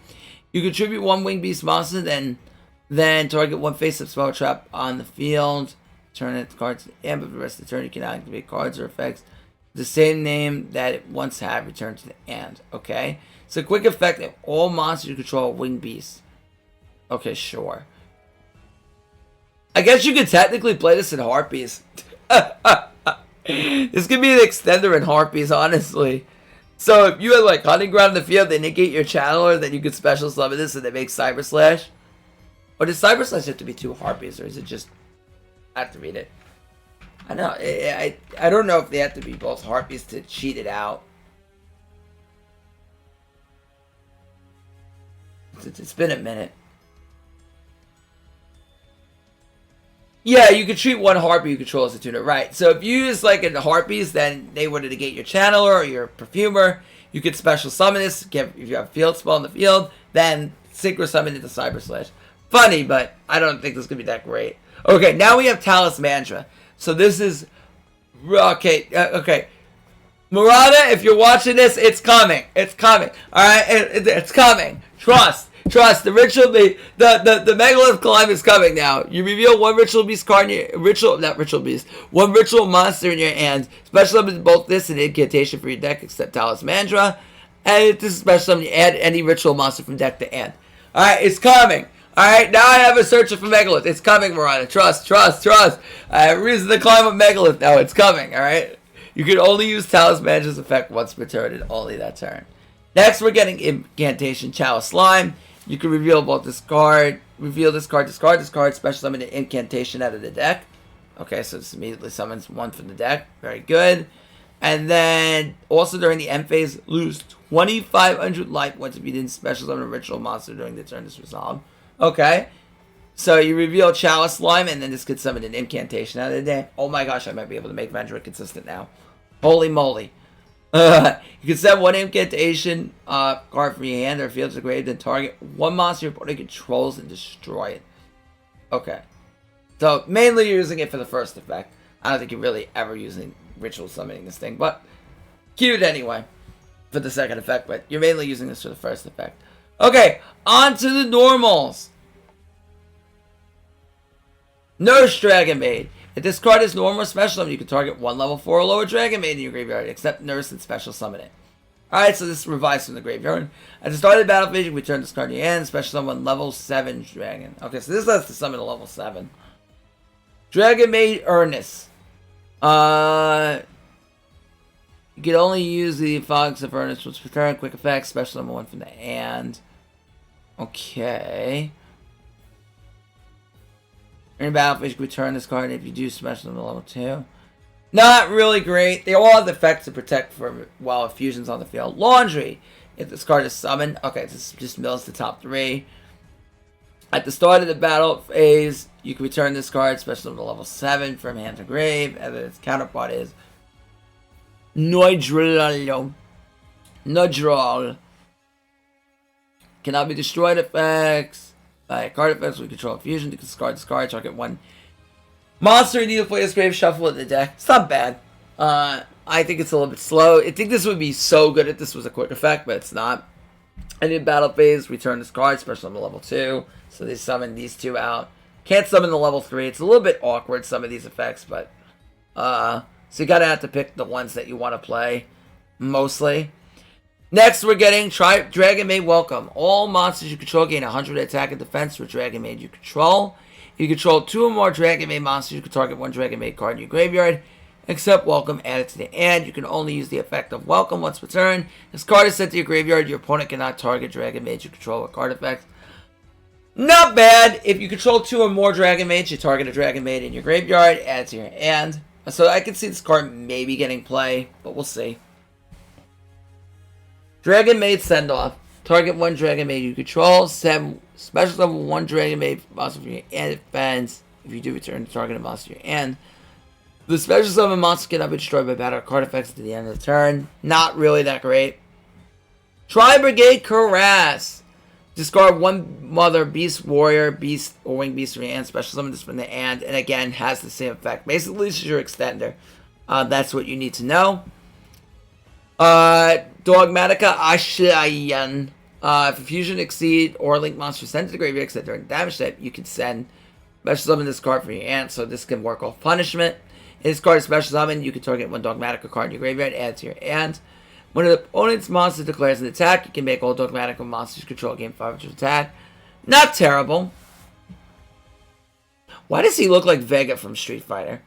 You contribute 1 Wing Beast monster, then target 1 face-up spell or trap on the field. Turn it to cards to the end, but for the rest of the turn you can activate cards or effects. The same name that it once had returned to the end. Okay. So quick effect that all monsters you control are Wing Beasts. Okay, sure. I guess you could technically play this in Harpies. This could be an extender in Harpies, honestly. So if you had like Hunting Ground in the field, they negate your Channeler, then you could special summon this and they make Cyber Slash. Or does Cyber Slash have to be 2 Harpies, or is it just... I have to read it. I know. I don't know if they have to be both Harpies to cheat it out. It's been a minute. Yeah, you could treat 1 Harpy you control as a tuner, right. So if you use like in the Harpies, then they would negate your Channeler or your Perfumer. You could special summon this, if you have a field spell in the field, then synchro summon into Cyber Slash. Funny, but I don't think this is going to be that great. Okay, now we have Talismandra. So this is... Okay, okay. Murata, if you're watching this, it's coming. It's coming. Alright, it's coming. Trust. Trust, the ritual beast, the Megalith Climb is coming now. You reveal 1 ritual beast card in your, one ritual monster in your hand. Special summon both this and incantation for your deck except Talismandra. And if this is special summon, you add any ritual monster from deck to hand. Alright, it's coming. Alright, now I have a searcher for Megalith. It's coming, Marana. Trust, trust, trust. I have reason to climb up Megalith now. It's coming, alright? You can only use Talismandra's effect once per turn and only that turn. Next, we're getting Incantation Chalice Slime. You can reveal both this card, discard this card, special summon an incantation out of the deck. Okay, so this immediately summons 1 from the deck. Very good. And then, also during the end phase, lose 2,500 life points if you didn't special summon a ritual monster during the turn this resolved. Okay. So you reveal Chalice Slime, and then this could summon an incantation out of the deck. Oh my gosh, I might be able to make Vendra consistent now. Holy moly. You can set 1 incantation card from your hand or field to the grave, then target 1 monster your opponent controls and destroy it. Okay. So, mainly you're using it for the first effect. I don't think you're really ever using ritual summoning this thing, but cute anyway for the second effect, but you're mainly using this for the first effect. Okay, on to the normals. Nurse Dragonmaid. If this card is normal or special summon, you can target 1 level 4 or lower Dragonmaid in your graveyard, except Nurse and special summon it. Alright, so this is revised from the graveyard. At the start of the battle phase, you return this card to your hand, special summon level 7 dragon. Okay, so this lets to summon a level 7. Dragonmaid Earnest. You can only use the Fogs of Earnest, which return quick effects, special summon 1 from the hand. Okay. In battle phase, you can return this card if you do special summon level 2. Not really great. They all have the effects to protect for while fusion's on the field. Laundry. If this card is summoned, okay, this just mills the top 3. At the start of the battle phase, you can return this card, special summon to level 7 from hand to grave, and then its counterpart is Noidral. Cannot be destroyed effects. Card effects with control fusion. To discard this card, target 1 monster you need to play this grave, shuffle it in the deck. It's not bad. I think it's a little bit slow. I think this would be so good if this was a quick effect, but it's not. And in battle phase, return this card, special summon level 2. So they summon these 2 out. Can't summon the level 3. It's a little bit awkward, some of these effects, but so you gotta have to pick the ones that you want to play, mostly. Next, we're getting Dragonmaid Welcome. All monsters you control gain 100 attack and defense for Dragonmaid you control. If you control 2 or more Dragonmaid monsters, you can target 1 Dragonmaid card in your graveyard. Except Welcome, add it to the hand. You can only use the effect of Welcome once returned. This card is sent to your graveyard. Your opponent cannot target Dragonmaid you control with card effects. Not bad. If you control 2 or more Dragonmaids, you target a Dragonmaid in your graveyard, add it to your hand. So I can see this card maybe getting play, but we'll see. Dragonmaid Send-Off. Target 1 Dragonmaid you control. Special summon 1 Dragonmaid monster from your hand defense. If you do return to target a monster to your hand. The special summon monster cannot be destroyed by battle or card effects at the end of the turn. Not really that great. Tri-Brigade Caress. Discard 1 Mother Beast Warrior, Beast, or Winged Beast from your hand. Special summon this from the hand. And again, has the same effect. Basically, this is your extender. That's what you need to know. Dogmatica Ashayan. If a fusion exceed or link monster sent to the graveyard except during damage type, you can send special summon this card from your hand, so this can work off punishment. In this card is special summon, you can target 1 Dogmatica card in your graveyard, add it to your hand. When an opponent's monster declares an attack, you can make all Dogmatica monsters control gain 500 attack. Not terrible. Why does he look like Vega from Street Fighter?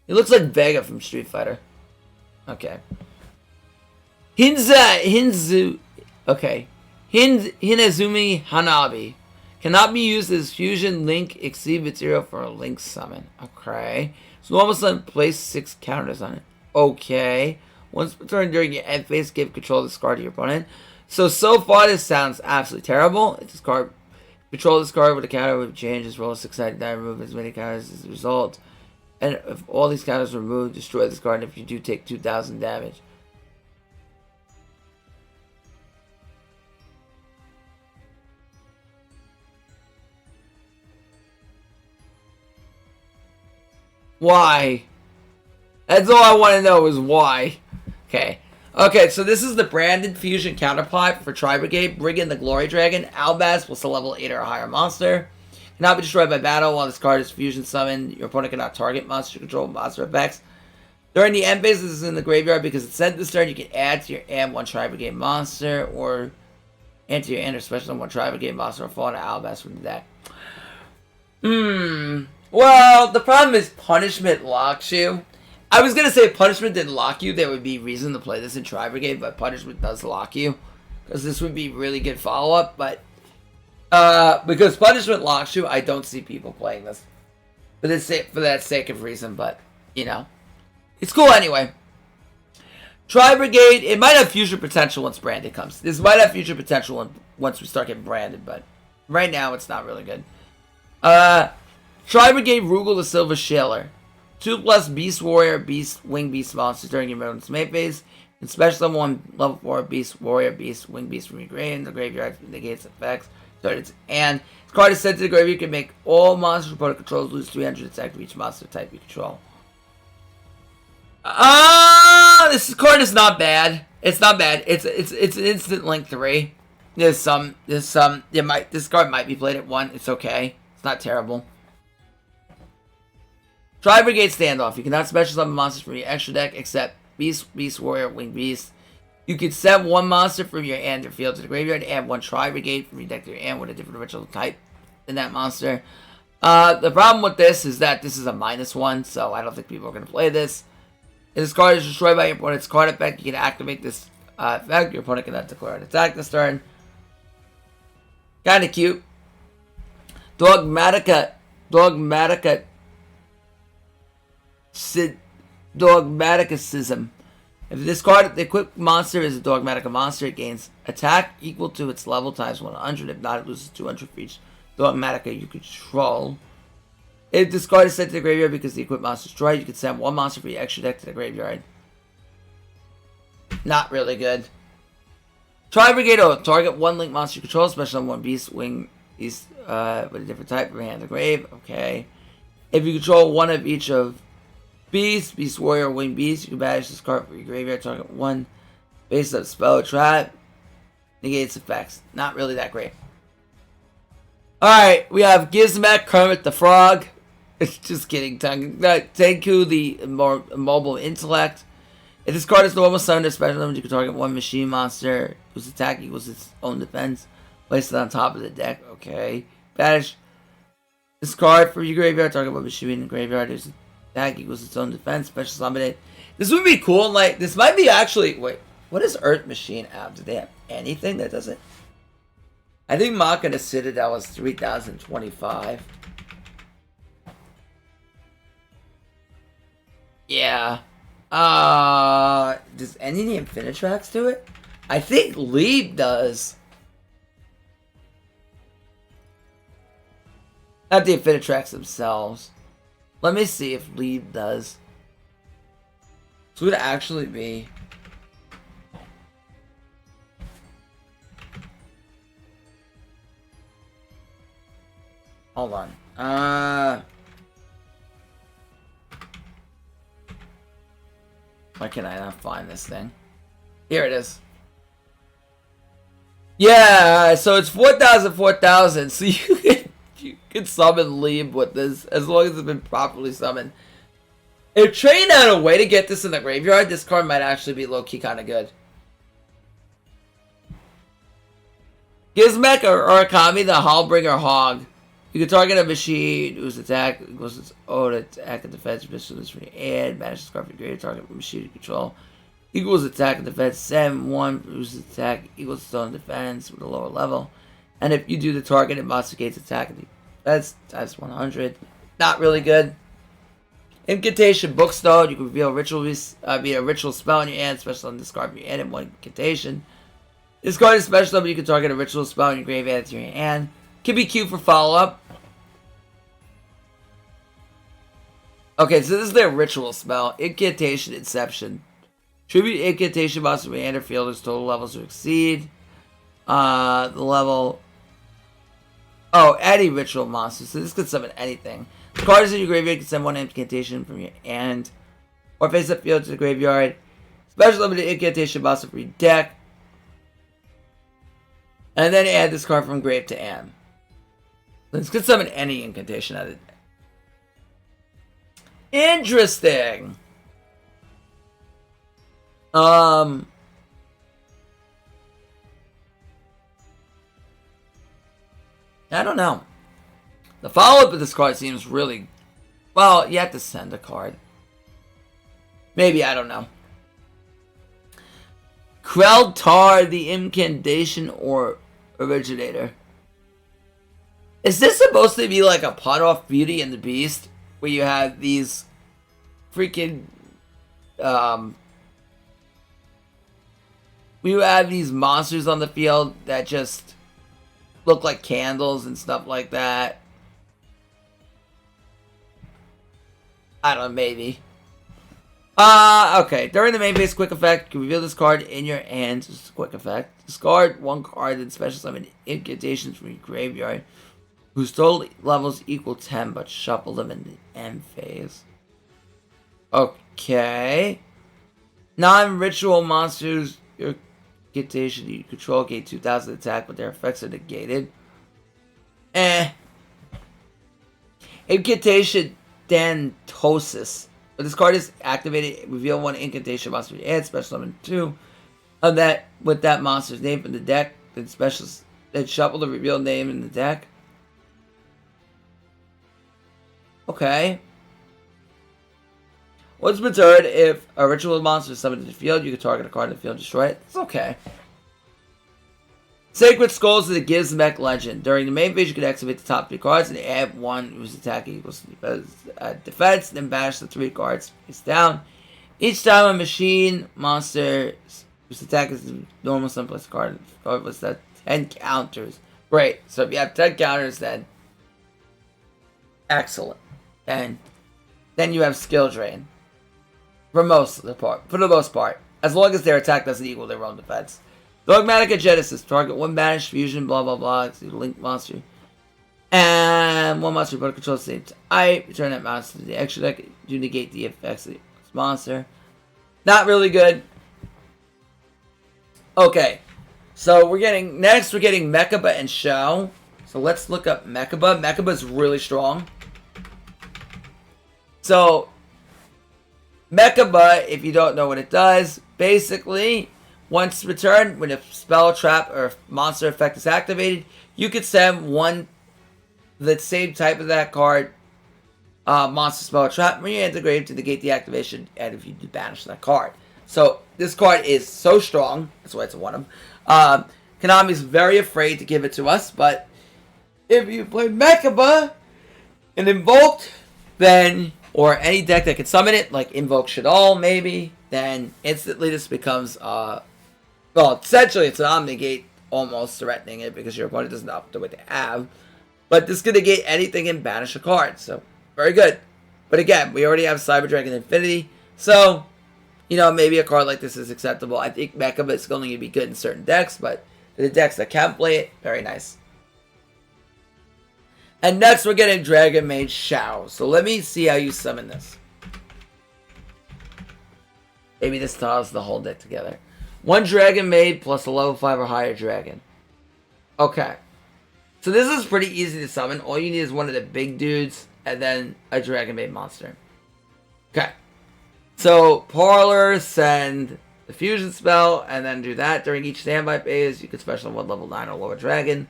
He looks like Vega from Street Fighter. Okay. Hinazumi Hanabi. Cannot be used as fusion, link, exceed material for a link summon. Okay. So normal summon, place 6 counters on it. Okay. Once per turn during your end phase, give control of this card to your opponent. So far this sounds absolutely terrible. If this card, control this card with a counter with changes, roll a 6-sided die, remove as many counters as a result. And if all these counters are removed, destroy this card if you do take 2,000 damage. Why? That's all I want to know is why. Okay, so this is the branded fusion counterpart for Tri-Brigade. Bring in the Glory Dragon. Albaz plus a level 8 or higher monster. Cannot be destroyed by battle while this card is fusion summoned. Your opponent cannot target monster control monster effects. During the end phase, this is in the graveyard because it's sent this turn. You can add to your hand 1 Tri-Brigade monster or add to your hand or special 1 Tri-Brigade monster or fall into Albaz from the deck. Well, the problem is punishment locks you. I was going to say if punishment didn't lock you, there would be reason to play this in Tri-Brigade, but punishment does lock you. Because this would be really good follow-up, but because punishment locks you, I don't see people playing this. For that sake of reason, but, you know. It's cool anyway. Tri-Brigade, it might have future potential once branded comes. This might have future potential once we start getting branded, but right now it's not really good. Tri-Brigade Rugal the Silver Shaler. 2+ Beast Warrior, Beast, Wing Beast monsters during your opponent's main phase. And special summon 1 level 4 Beast Warrior, Beast, Wing Beast from your grave. The graveyard negates effects. And this card is sent to the graveyard. You can make all monsters opponent controls lose 300 attack for each monster type you control. This card is not bad. It's not bad. It's an instant link 3. This card might be played at 1. It's okay. It's not terrible. Tri-Brigade Standoff. You cannot special summon monsters from your extra deck except Beast, Beast Warrior, Winged Beast. You can send one monster from your hand or field to the graveyard and add one Tri-Brigade from your deck to your hand with a different original type than that monster. The problem with this is that this is a -1, so I don't think people are going to play this. If this card is destroyed by your opponent's card effect, you can activate this effect. Your opponent cannot declare an attack this turn. Kinda cute. Dogmaticism. If this card, the equipped monster is a Dogmatica monster, it gains attack equal to its level times 100. If not, it loses 200 for each Dogmatica you control. If this card is sent to the graveyard because the equipped monster is destroyed, you can send one monster for your extra deck to the graveyard. Not really good. Tri-Brigade, target one link monster you control, special on one beast, wing beast with a different type from hand to grave. Okay. If you control one of each of Beast, Beast Warrior, or Winged Beast, you can banish this card for your graveyard, target one base up spell or trap. Negates effects. Not really that great. Alright, we have Gizmek, Kermit the Frog. Just kidding. Tenku, the more mobile intellect. If this card is normal summon or special summon, you can target one machine monster whose attack equals its own defense. Place it on top of the deck. Okay. Banish this card for your graveyard, target one machine in the graveyard whose attack equals its own defense. Special summon it. This would be cool. Like, this might be actually. Wait, what does Earth Machine have? Do they have anything that doesn't? I think Machina Citadel was 3025. Yeah. Does any of the Infinitrax do it? I think Leap does. Not the Infinitrax themselves. Let me see if Leap does. So it would actually be. Hold on. Why can I not find this thing? Here it is. Yeah, so it's 4,000, 4,000. So you can summon Leap with this as long as it's been properly summoned. If Train had a way to get this in the graveyard, this card might actually be low-key kind of good. Gizmek or Urakami, the Hallbringer Hog. You can target a machine whose attack equals its own attack and defense. This for your hand. Banish this card for your graveyard. Target machine you control equals attack and defense. Send one whose attack equals its own defense with a lower level. And if you do the targeted monster gains attack and defense times 100. Not really good. Incantation Bookstone. You can reveal a ritual spell in your hand, special on this card from your hand and one incantation. This card is special, but you can target a ritual spell in your grave, add it to your hand. Could be cute for follow-up. Okay, so this is their ritual spell. Incantation Inception. Tribute Incantation monster from your hand or field whose total levels to exceed. The level. Oh, any ritual monster. So this could summon anything. The cards in your graveyard can send one incantation from your hand. Or face up field to the graveyard. Special limited incantation monster for your deck. And then add this card from grave to hand. This could summon any incantation out of it. Interesting. I don't know. The follow-up of this card seems really. Well, you have to send a card. Maybe, I don't know. Kreltar, the Incantation or Originator. Is this supposed to be like a pot off Beauty and the Beast? Where you have these freaking we have these monsters on the field that just look like candles and stuff like that. I don't know, maybe. Okay. During the main phase quick effect, you can reveal this card in your hand. This is a quick effect. Discard one card and special summon incantations from your graveyard, whose total levels equal 10, but shuffle them in the end phase. Okay. Non-ritual monsters, your incantation you control gain 2,000 attack, but their effects are negated. Incantation Dantosis. When this card is activated, reveal one incantation monster from your hand, special summon 2 of that with that monster's name from the deck, then shuffle the revealed name in the deck. Okay. Once per turn, if a ritual monster is summoned to the field, you can target a card in the field and destroy it. It's okay. Sacred Skulls of the Gizmek Legend. During the main phase, you can activate the top 3 cards and add one whose attack equals defense, then banish the 3 cards face down. Each time a machine monster whose attack is the normal simplest card was that 10 counters. Great. So if you have 10 counters, then excellent. And then you have skill drain. For the most part. As long as their attack doesn't equal their own defense. Dogmatica Genesis. Target one banished fusion, blah blah blah. It's a link monster. And one monster you control the same time. Return that monster to the extra deck. Do negate the effects of this monster. Not really good. Okay. So we're getting Mechaba and Show. So let's look up Mechaba. Mechaba is really strong. So Mechaba, if you don't know what it does, basically, once returned, when a spell, trap, or monster effect is activated, you can send one the same type of that card, monster, spell, or trap, when you enter the grave to negate the activation, and if you banish that card. So this card is so strong. That's why it's a 1-of. Konami's very afraid to give it to us, but if you play Mechaba and Invoked, then, or any deck that can summon it, like Invoke Shadal maybe, then instantly this becomes, well, essentially it's an Omnigate, almost threatening it, because your opponent doesn't know what they have. But this can negate anything and banish a card, so very good. But again, we already have Cyber Dragon Infinity, so, you know, maybe a card like this is acceptable. I think Mechaba is going to be good in certain decks, but for the decks that can play it, very nice. And next we're getting Dragonmaid Shao. So let me see how you summon this. Maybe this ties the whole deck together. One Dragonmaid plus a level 5 or higher dragon. Okay. So this is pretty easy to summon. All you need is one of the big dudes and then a Dragonmaid monster. Okay. So Parlor, send the fusion spell and then do that. During each standby phase, you can special one level 9 or lower dragon.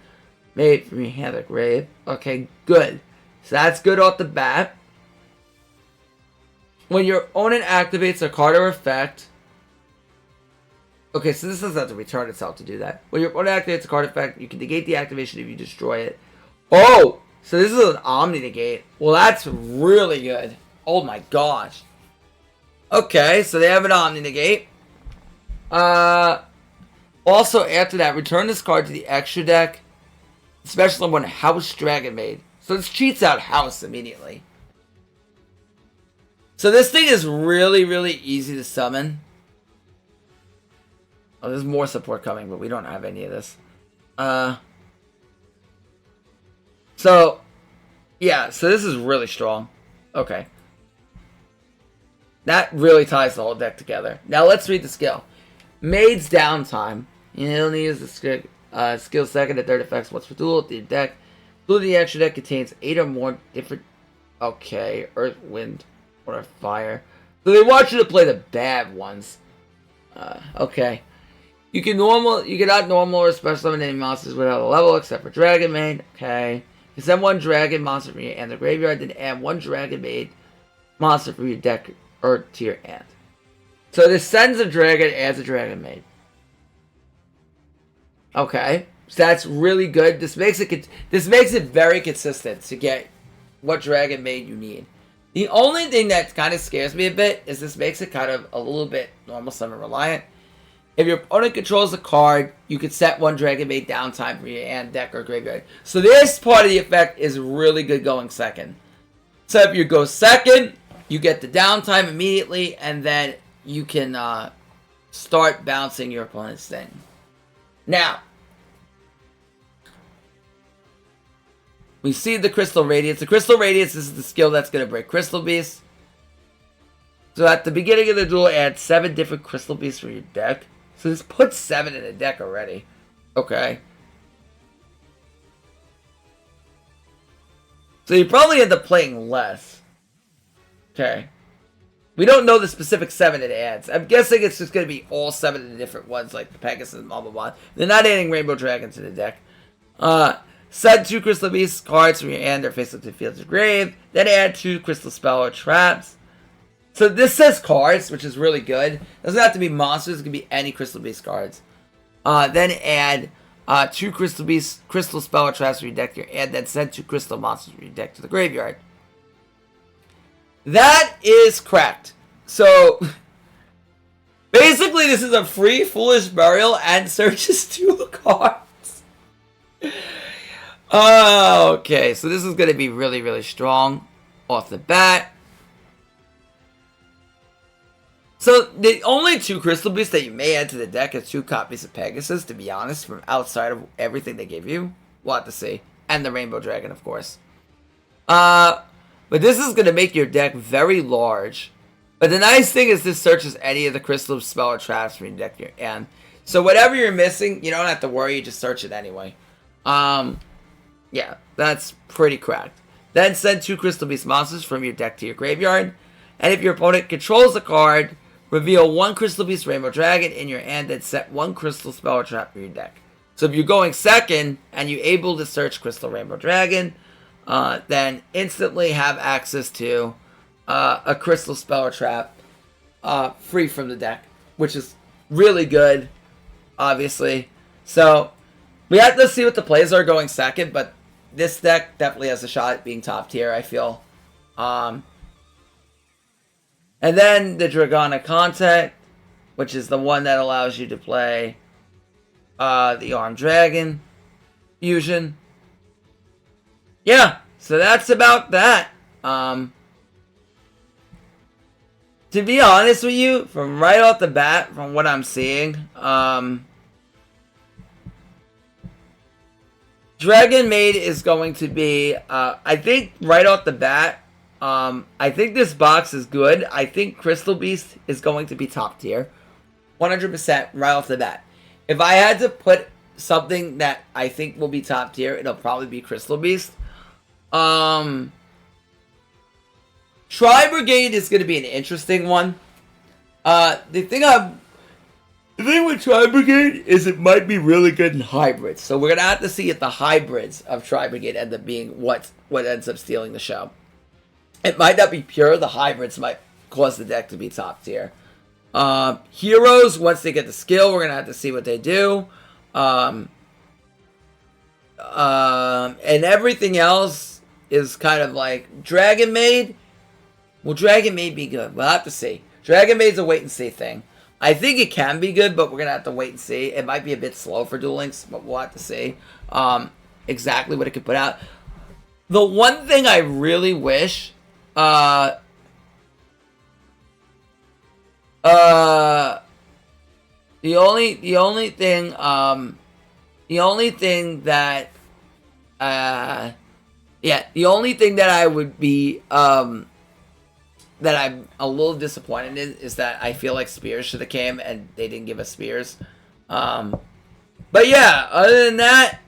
Made from your hand or grave. Okay, good. So that's good off the bat. When your opponent activates a card or effect. Okay, so this doesn't have to return itself to do that. When your opponent activates a card effect, you can negate the activation if you destroy it. Oh! So this is an Omni negate. Well, that's really good. Oh my gosh. Okay, so they have an Omni negate. Also, after that, return this card to the extra deck. Especially when House Dragonmaid. So this cheats out House immediately. So this thing is really, really easy to summon. Oh, there's more support coming, but we don't have any of this. So, yeah, so this is really strong. Okay. That really ties the whole deck together. Now let's read the skill. Maid's Downtime. You only use the skill second and third effects once per duel. The deck. Duel the extra deck contains 8 or more different. Okay, Earth, Wind, or Fire. So they want you to play the bad ones. Okay. You cannot normal or special summon any monsters without a level except for Dragonmaid. Okay. You send one dragon monster from your hand to the graveyard, then add one Dragonmaid monster from your deck or to your hand. So this sends a dragon, adds a Dragonmaid. Okay, so that's really good. This makes it very consistent to get what Dragonmaid you need. The only thing that kind of scares me a bit is this makes it kind of a little bit normal summon reliant. If your opponent controls a card, you can set one Dragonmaid downtime from your hand, deck, or graveyard. So this part of the effect is really good going second. So if you go second, you get the downtime immediately, and then you can start bouncing your opponent's thing. Now, we see the Crystal Radiance. The Crystal Radiance is the skill that's going to break Crystal Beasts. So at the beginning of the duel, add 7 different Crystal Beasts for your deck. So this puts 7 in the deck already. Okay. So you probably end up playing less. Okay. We don't know the specific 7 it adds. I'm guessing it's just going to be all 7 of the different ones, like the Pegasus and blah, blah, blah. They're not adding Rainbow Dragon to the deck. Set 2 Crystal Beast cards from your hand or face up to the field to grave. Then add 2 Crystal Spell or Traps. So this says cards, which is really good. It doesn't have to be monsters. It can be any Crystal Beast cards. Then add 2 Crystal Beast, Crystal Spell or Traps from your deck to your hand. Then send 2 Crystal Monsters from your deck to the graveyard. That is correct. So, basically this is a free Foolish Burial and searches 2 cards. Okay, so this is going to be really, really strong off the bat. So, the only 2 Crystal Beasts that you may add to the deck is 2 copies of Pegasus, to be honest, from outside of everything they give you. We'll have to see. And the Rainbow Dragon, of course. But this is going to make your deck very large. But the nice thing is this searches any of the Crystal Spell or Traps from your deck to your hand. So whatever you're missing, you don't have to worry, you just search it anyway. Yeah, that's pretty cracked. Then send 2 Crystal Beast monsters from your deck to your graveyard. And if your opponent controls a card, reveal 1 Crystal Beast Rainbow Dragon in your hand, then set 1 Crystal Spell or Trap from your deck. So if you're going second and you're able to search Crystal Rainbow Dragon, then instantly have access to a Crystal Spell or Trap free from the deck, which is really good, obviously. So we have to see what the plays are going second, but this deck definitely has a shot at being top tier, I feel. And then the Dragona Contact, which is the one that allows you to play the Armed Dragon fusion. Yeah, so that's about that. To be honest with you, from right off the bat, from what I'm seeing, Dragonmaid is going to be, I think right off the bat, I think this box is good. I think Crystal Beast is going to be top tier. 100% right off the bat. If I had to put something that I think will be top tier, it'll probably be Crystal Beast. Tri-Brigade is going to be an interesting one. The thing with Tri-Brigade is it might be really good in hybrids. So we're going to have to see if the hybrids of Tri-Brigade end up being what ends up stealing the show. It might not be pure. The hybrids might cause the deck to be top tier. Heroes, once they get the skill, we're going to have to see what they do. And everything else is kind of like Dragonmaid. Will Dragonmaid be good? We'll have to see. Dragonmaid's a wait and see thing. I think it can be good, but we're going to have to wait and see. It might be a bit slow for Duel Links, but we'll have to see exactly what it could put out. The one thing I really wish... the only thing that I would be that I'm a little disappointed in is that I feel like Spears should have came and they didn't give us Spears. But yeah, other than that,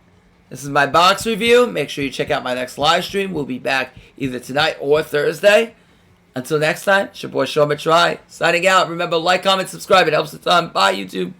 this is my box review. Make sure you check out my next live stream. We'll be back either tonight or Thursday. Until next time, it's your boy Sean Matrai signing out. Remember, like, comment, subscribe. It helps a ton. Bye, YouTube.